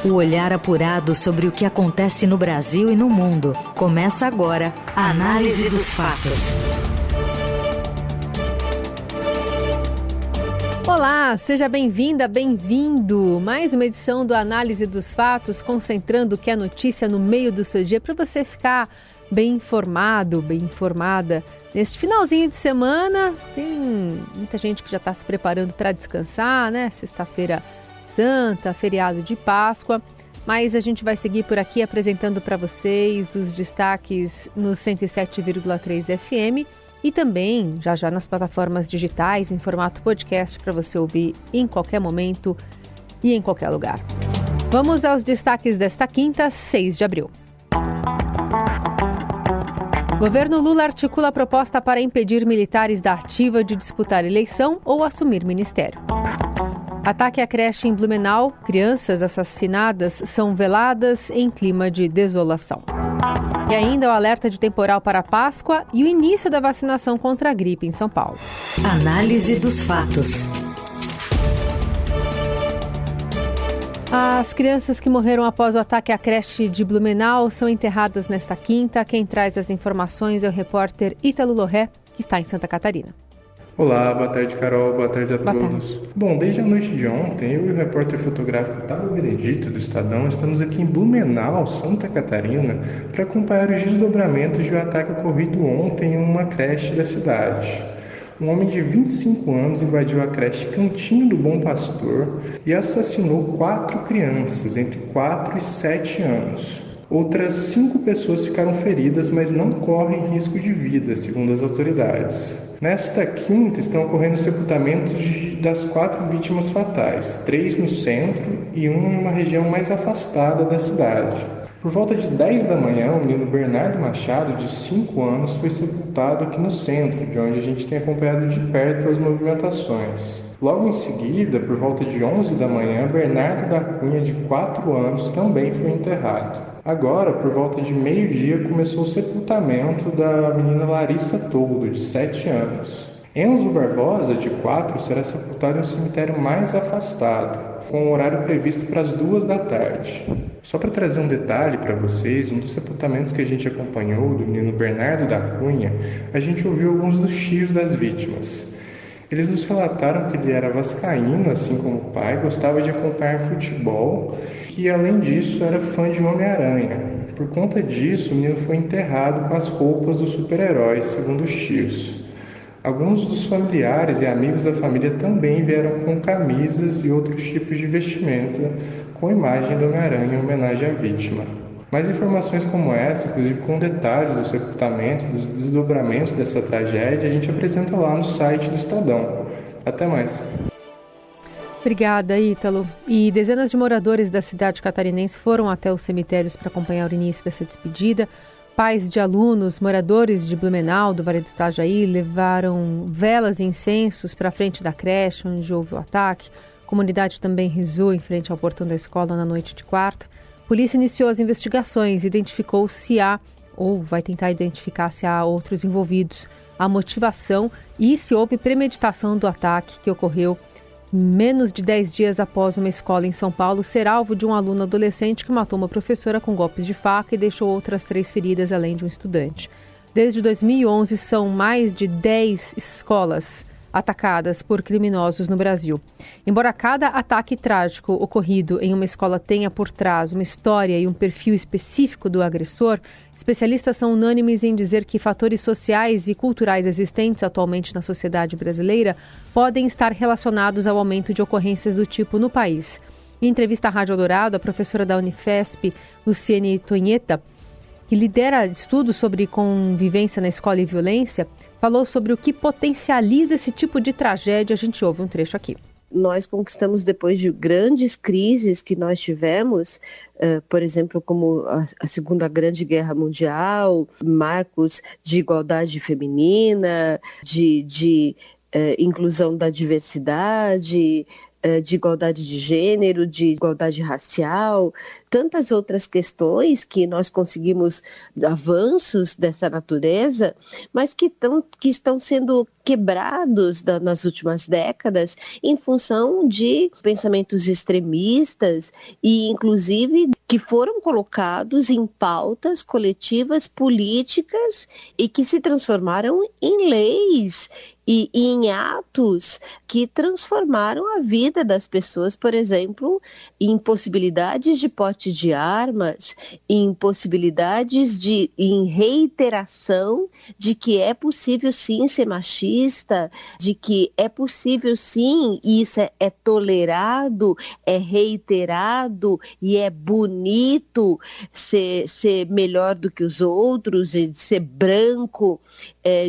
O olhar apurado sobre o que acontece no Brasil e no mundo. Começa agora a Análise dos Fatos. Olá, seja bem-vinda, bem-vindo. Mais uma edição do Análise dos Fatos, concentrando o que é notícia no meio do seu dia para você ficar bem informado, bem informada. Neste finalzinho de semana, tem muita gente que já está se preparando para descansar, né? Sexta-feira Santa, feriado de Páscoa. Mas a gente vai seguir por aqui apresentando para vocês os destaques no 107,3 FM e também, já nas plataformas digitais, em formato podcast, para você ouvir em qualquer momento e em qualquer lugar. Vamos aos destaques desta quinta, 6 de abril. Governo Lula articula a proposta para impedir militares da ativa de disputar eleição ou assumir ministério. Ataque à creche em Blumenau. Crianças assassinadas são veladas em clima de desolação. E ainda o alerta de temporal para a Páscoa e o início da vacinação contra a gripe em São Paulo. Análise dos fatos. As crianças que morreram após o ataque à creche de Blumenau são enterradas nesta quinta. Quem traz as informações é o repórter Ítalo Lorré, que está em Santa Catarina. Olá, boa tarde, Carol, boa tarde a todos. Bom, desde a noite de ontem, eu e o repórter fotográfico Otávio Benedito, do Estadão, estamos aqui em Blumenau, Santa Catarina, para acompanhar os desdobramentos de um ataque ocorrido ontem em uma creche da cidade. Um homem de 25 anos invadiu a creche Cantinho do Bom Pastor e assassinou 4 crianças, entre 4 e 7 anos. Outras 5 pessoas ficaram feridas, mas não correm risco de vida, segundo as autoridades. Nesta quinta estão ocorrendo sepultamentos das 4 vítimas fatais, 3 no centro e 1 em uma região mais afastada da cidade. Por volta de 10 da manhã, o menino Bernardo Machado, de 5 anos, foi sepultado aqui no centro, de onde a gente tem acompanhado de perto as movimentações. Logo em seguida, por volta de 11 da manhã, Bernardo da Cunha, de 4 anos, também foi enterrado. Agora, por volta de meio-dia, começou o sepultamento da menina Larissa Toldo, de 7 anos. Enzo Barbosa, de 4, será sepultado em um cemitério mais afastado, com o horário previsto para as 2 da tarde. Só para trazer um detalhe para vocês, um dos sepultamentos que a gente acompanhou, do menino Bernardo da Cunha, a gente ouviu alguns dos tios das vítimas. Eles nos relataram que ele era vascaíno, assim como o pai, gostava de acompanhar futebol e, além disso, era fã de Homem-Aranha. Por conta disso, o menino foi enterrado com as roupas dos super-heróis, segundo os tios. Alguns dos familiares e amigos da família também vieram com camisas e outros tipos de vestimenta com a imagem do Homem-Aranha em homenagem à vítima. Mais informações como essa, inclusive com detalhes do sepultamento, dos desdobramentos dessa tragédia, a gente apresenta lá no site do Estadão. Até mais. Obrigada, Ítalo. E dezenas de moradores da cidade catarinense foram até os cemitérios para acompanhar o início dessa despedida. Pais de alunos, moradores de Blumenau, do Vale do Itajaí, levaram velas e incensos para a frente da creche, onde houve o ataque. A comunidade também rezou em frente ao portão da escola na noite de quarta. A polícia iniciou as investigações, identificou se há, ou vai tentar identificar se há outros envolvidos, a motivação e se houve premeditação do ataque que ocorreu menos de 10 dias após uma escola em São Paulo ser alvo de um aluno adolescente que matou uma professora com golpes de faca e deixou outras 3 feridas, além de um estudante. Desde 2011, são mais de 10 escolas atacadas por criminosos no Brasil. Embora cada ataque trágico ocorrido em uma escola tenha por trás uma história e um perfil específico do agressor, especialistas são unânimes em dizer que fatores sociais e culturais existentes atualmente na sociedade brasileira podem estar relacionados ao aumento de ocorrências do tipo no país. Em entrevista à Rádio Eldorado, a professora da Unifesp, Luciene Tonheta, que lidera estudos sobre convivência na escola e violência, falou sobre o que potencializa esse tipo de tragédia. A gente ouve um trecho aqui. Nós conquistamos depois de grandes crises que nós tivemos, por exemplo, como a Segunda Grande Guerra Mundial, marcos de igualdade feminina, de inclusão da diversidade, de igualdade de gênero, de igualdade racial, tantas outras questões que nós conseguimos avanços dessa natureza, mas que estão sendo quebrados nas últimas décadas em função de pensamentos extremistas e, inclusive, que foram colocados em pautas coletivas políticas e que se transformaram em leis e em atos que transformaram a vida das pessoas, por exemplo, em possibilidades de porte de armas, em possibilidades em reiteração de que é possível sim ser machista, de que é possível sim, e isso é tolerado, é reiterado e é bonito ser melhor do que os outros, de ser branco,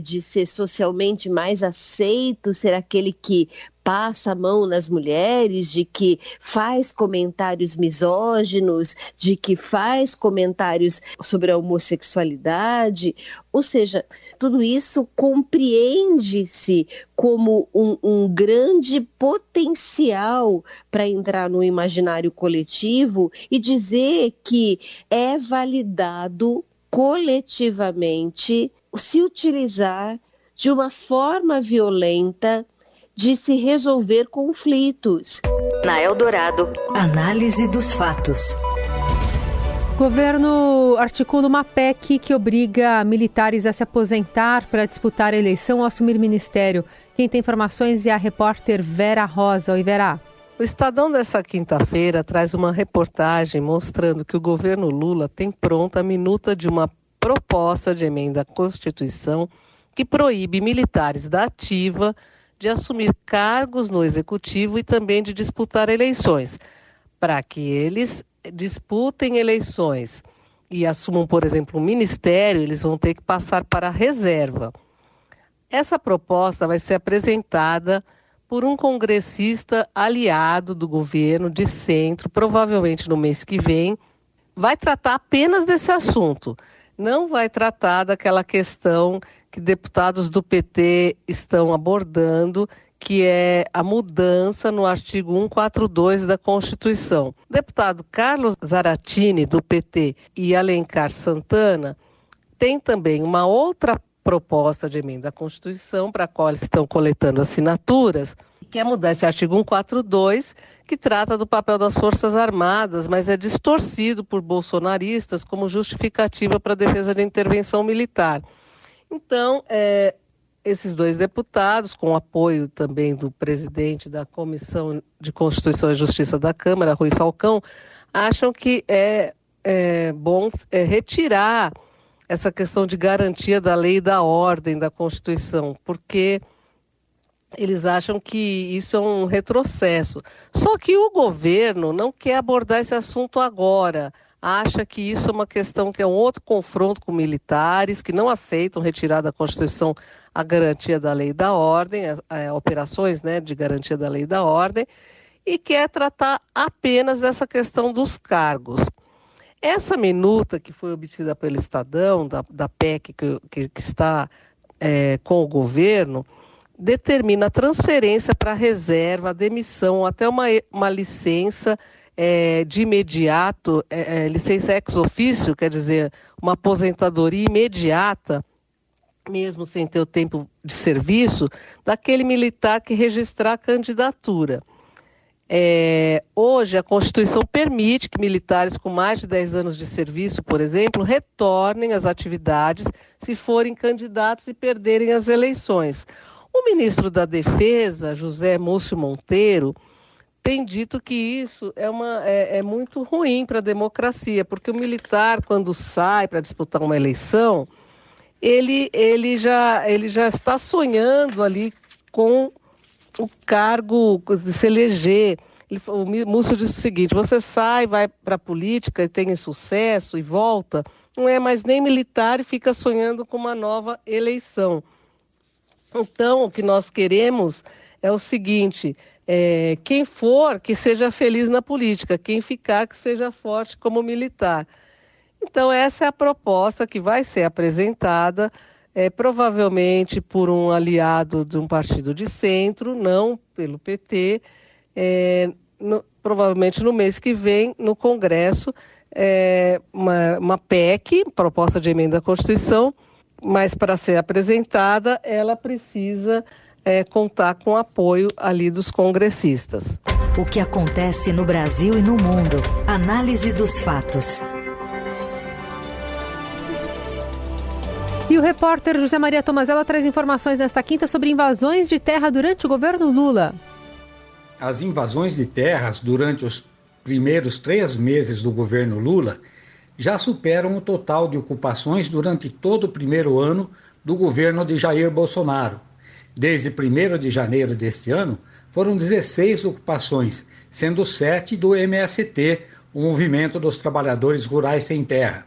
de ser socialmente mais aceito, ser aquele que passa a mão nas mulheres, de que faz comentários misóginos, de que faz comentários sobre a homossexualidade. Ou seja, tudo isso compreende-se como um grande potencial para entrar no imaginário coletivo e dizer que é validado coletivamente se utilizar de uma forma violenta de se resolver conflitos. Na Eldorado, análise dos fatos. O governo articula uma PEC que obriga militares a se aposentar para disputar a eleição ou assumir ministério. Quem tem informações é a repórter Vera Rosa. Oi, Vera. O Estadão dessa quinta-feira traz uma reportagem mostrando que o governo Lula tem pronta a minuta de uma proposta de emenda à Constituição que proíbe militares da ativa de assumir cargos no executivo e também de disputar eleições. Para que eles disputem eleições e assumam, por exemplo, um ministério, eles vão ter que passar para a reserva. Essa proposta vai ser apresentada por um congressista aliado do governo de centro, provavelmente no mês que vem. Vai tratar apenas desse assunto. Não vai tratar daquela questão que deputados do PT estão abordando, que é a mudança no artigo 142 da Constituição. O deputado Carlos Zaratini, do PT, e Alencar Santana têm também uma outra proposta de emenda à Constituição, para a qual eles estão coletando assinaturas, que é mudar esse artigo 142, que trata do papel das Forças Armadas, mas é distorcido por bolsonaristas como justificativa para a defesa da intervenção militar. Então, esses dois deputados, com o apoio também do presidente da Comissão de Constituição e Justiça da Câmara, Rui Falcão, acham que é bom retirar essa questão de garantia da lei e da ordem da Constituição, porque eles acham que isso é um retrocesso. Só que o governo não quer abordar esse assunto agora. Acha que isso é uma questão que é um outro confronto com militares que não aceitam retirar da Constituição a garantia da lei e da ordem, operações, de garantia da lei e da ordem, e quer tratar apenas dessa questão dos cargos. Essa minuta que foi obtida pelo Estadão, da PEC que está com o governo, determina a transferência para a reserva, a demissão, até uma licença de imediato, licença ex officio, quer dizer, uma aposentadoria imediata, mesmo sem ter o tempo de serviço, daquele militar que registrar a candidatura. Hoje, a Constituição permite que militares com mais de 10 anos de serviço, por exemplo, retornem às atividades se forem candidatos e perderem as eleições. O ministro da Defesa, José Múcio Monteiro, tem dito que isso é muito ruim para a democracia, porque o militar, quando sai para disputar uma eleição, ele já está sonhando ali com o cargo de se eleger. O Múcio disse o seguinte: você sai, vai para a política e tem sucesso e volta, não é mais nem militar e fica sonhando com uma nova eleição. Então, o que nós queremos é o seguinte: quem for, que seja feliz na política, quem ficar, que seja forte como militar. Então, essa é a proposta que vai ser apresentada, provavelmente por um aliado de um partido de centro, não pelo PT, provavelmente no mês que vem, no Congresso, uma PEC, proposta de emenda à Constituição, mas para ser apresentada, ela precisa contar com o apoio ali dos congressistas. O que acontece no Brasil e no mundo. Análise dos fatos. E o repórter José Maria Tomazella traz informações nesta quinta sobre invasões de terra durante o governo Lula. As invasões de terras durante os primeiros 3 meses do governo Lula já superam o total de ocupações durante todo o primeiro ano do governo de Jair Bolsonaro. Desde 1º de janeiro deste ano, foram 16 ocupações, sendo 7 do MST, o Movimento dos Trabalhadores Rurais Sem Terra.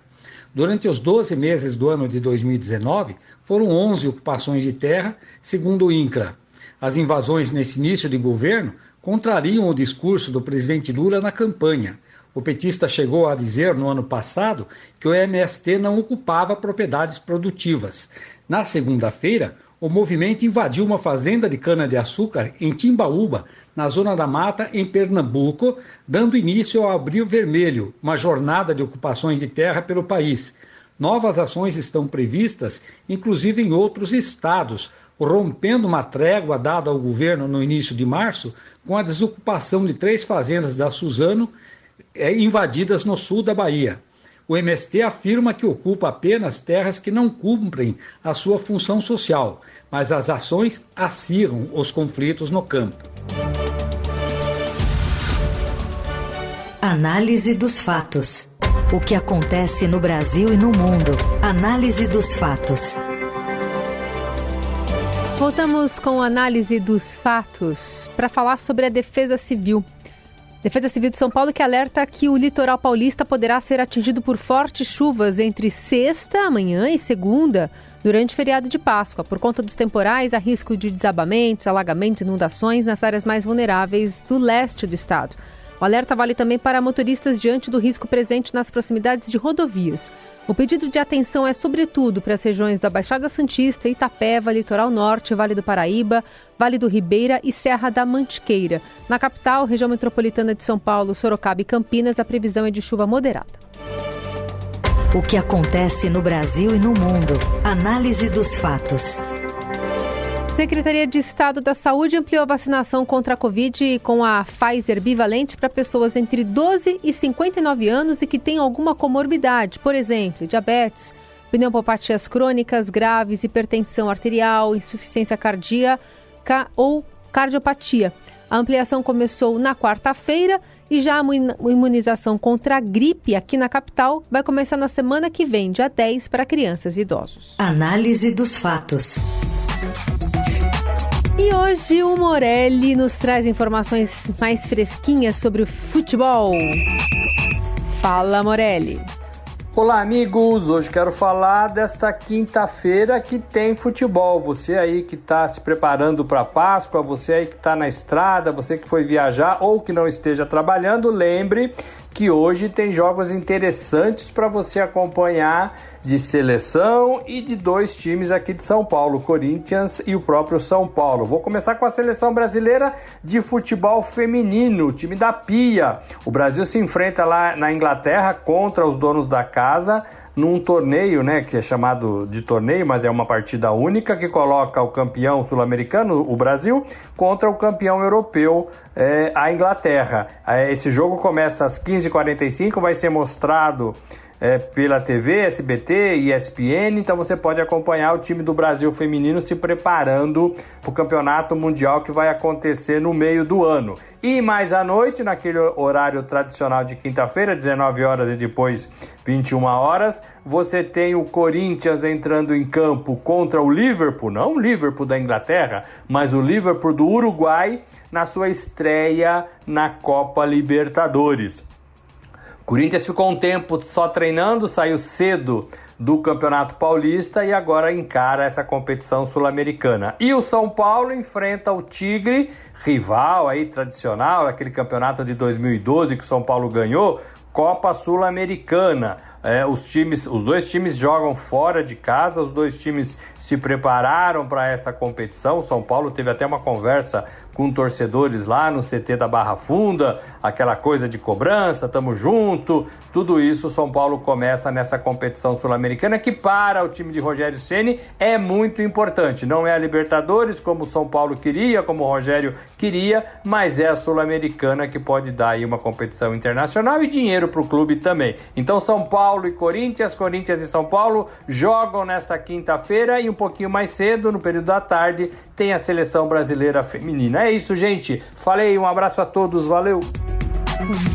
Durante os 12 meses do ano de 2019, foram 11 ocupações de terra, segundo o INCRA. As invasões nesse início de governo contrariam o discurso do presidente Lula na campanha. O petista chegou a dizer no ano passado que o MST não ocupava propriedades produtivas. Na segunda-feira, o movimento invadiu uma fazenda de cana-de-açúcar em Timbaúba, na Zona da Mata, em Pernambuco, dando início ao Abril Vermelho, uma jornada de ocupações de terra pelo país. Novas ações estão previstas, inclusive em outros estados, rompendo uma trégua dada ao governo no início de março, com a desocupação de 3 fazendas da Suzano invadidas no sul da Bahia. O MST afirma que ocupa apenas terras que não cumprem a sua função social, mas as ações acirram os conflitos no campo. Análise dos fatos. O que acontece no Brasil e no mundo. Análise dos fatos. Voltamos com a análise dos fatos para falar sobre a Defesa Civil. Defesa Civil de São Paulo que alerta que o litoral paulista poderá ser atingido por fortes chuvas entre sexta, amanhã e segunda, durante o feriado de Páscoa. Por conta dos temporais, há risco de desabamentos, alagamentos e inundações nas áreas mais vulneráveis do leste do estado. O alerta vale também para motoristas diante do risco presente nas proximidades de rodovias. O pedido de atenção é sobretudo para as regiões da Baixada Santista, Itapeva, Litoral Norte, Vale do Paraíba, Vale do Ribeira e Serra da Mantiqueira. Na capital, região metropolitana de São Paulo, Sorocaba e Campinas, a previsão é de chuva moderada. O que acontece no Brasil e no mundo. Análise dos fatos. Secretaria de Estado da Saúde ampliou a vacinação contra a Covid com a Pfizer bivalente para pessoas entre 12 e 59 anos e que têm alguma comorbidade, por exemplo, diabetes, pneumopatias crônicas graves, hipertensão arterial, insuficiência cardíaca ou cardiopatia. A ampliação começou na quarta-feira e já a imunização contra a gripe aqui na capital vai começar na semana que vem, dia 10, para crianças e idosos. Análise dos fatos. E hoje o Morelli nos traz informações mais fresquinhas sobre o futebol. Fala, Morelli. Olá, amigos. Hoje quero falar desta quinta-feira que tem futebol. Você aí que está se preparando para a Páscoa, você aí que está na estrada, você que foi viajar ou que não esteja trabalhando, lembre que hoje tem jogos interessantes para você acompanhar de seleção e de 2 times aqui de São Paulo, Corinthians e o próprio São Paulo. Vou começar com a seleção brasileira de futebol feminino, o time da Pia. O Brasil se enfrenta lá na Inglaterra contra os donos da casa num torneio, né, que é chamado de torneio, mas é uma partida única que coloca o campeão sul-americano, o Brasil, contra o campeão europeu, a Inglaterra. Esse jogo começa às 15h45, vai ser mostrado pela TV, SBT e ESPN, então você pode acompanhar o time do Brasil feminino se preparando para o campeonato mundial que vai acontecer no meio do ano. E mais à noite, naquele horário tradicional de quinta-feira, 19 horas e depois 21 horas, você tem o Corinthians entrando em campo contra o Liverpool, não o Liverpool da Inglaterra, mas o Liverpool do Uruguai, na sua estreia na Copa Libertadores. Corinthians ficou um tempo só treinando, saiu cedo do Campeonato Paulista e agora encara essa competição sul-americana. E o São Paulo enfrenta o Tigre, rival aí tradicional, aquele campeonato de 2012 que o São Paulo ganhou, Copa Sul-Americana. Os dois times jogam fora de casa, os dois times se prepararam para esta competição. O São Paulo teve até uma conversa com torcedores lá no CT da Barra Funda, aquela coisa de cobrança, tamo junto, tudo isso. O São Paulo começa nessa competição sul-americana que para o time de Rogério Ceni é muito importante. Não é a Libertadores como o São Paulo queria, como o Rogério queria, mas é a sul-americana que pode dar aí uma competição internacional e dinheiro para o clube também. Então São Paulo e Corinthians e São Paulo jogam nesta quinta-feira e um pouquinho mais cedo, no período da tarde, tem a seleção brasileira feminina. É isso, gente. Falei, um abraço a todos, valeu!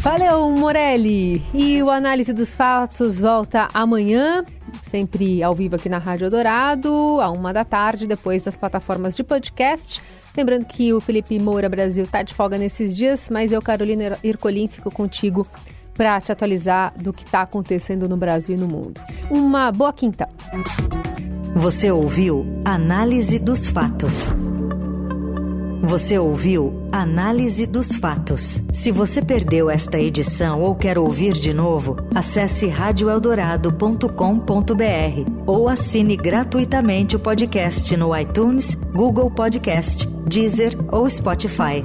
Valeu, Morelli! E o Análise dos Fatos volta amanhã, sempre ao vivo aqui na Rádio Eldorado, à 13h, depois das plataformas de podcast. Lembrando que o Felipe Moura Brasil tá de folga nesses dias, mas eu, Carolina Ercolim, fico contigo para te atualizar do que está acontecendo no Brasil e no mundo. Uma boa quinta! Você ouviu Análise dos Fatos. Você ouviu Análise dos Fatos. Se você perdeu esta edição ou quer ouvir de novo, acesse radioeldorado.com.br ou assine gratuitamente o podcast no iTunes, Google Podcast, Deezer ou Spotify.